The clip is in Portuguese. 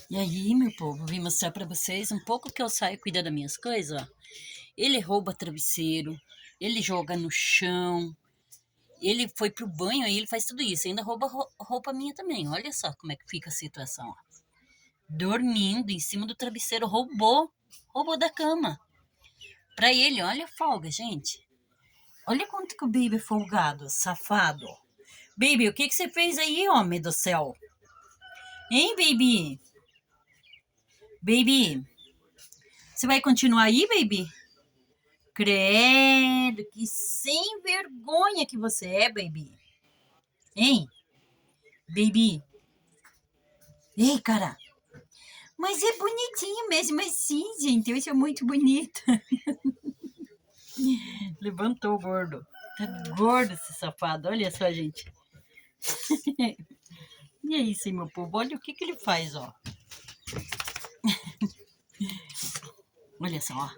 E aí, meu povo, vim mostrar pra vocês um pouco que eu saio cuidar das minhas coisas, ó. Ele rouba travesseiro, ele joga no chão, ele foi pro banho, aí ele faz tudo isso, ainda rouba roupa minha também. Olha só como é que fica a situação, ó. Dormindo em cima do travesseiro, roubou da cama. Pra ele, olha a folga, gente. Olha quanto que o Baby é folgado, safado. Baby, o que que você fez aí, homem do céu? Hein, Baby? Baby, você vai continuar aí, Baby? Credo, que sem vergonha que você é, baby. Hein, baby? Ei, cara. Mas é bonitinho mesmo assim, gente. Isso é muito bonito. Levantou o gordo. Tá gordo esse safado. Olha só, gente. E é isso, hein, meu povo. Olha o que que ele faz, ó. Olha só, ó.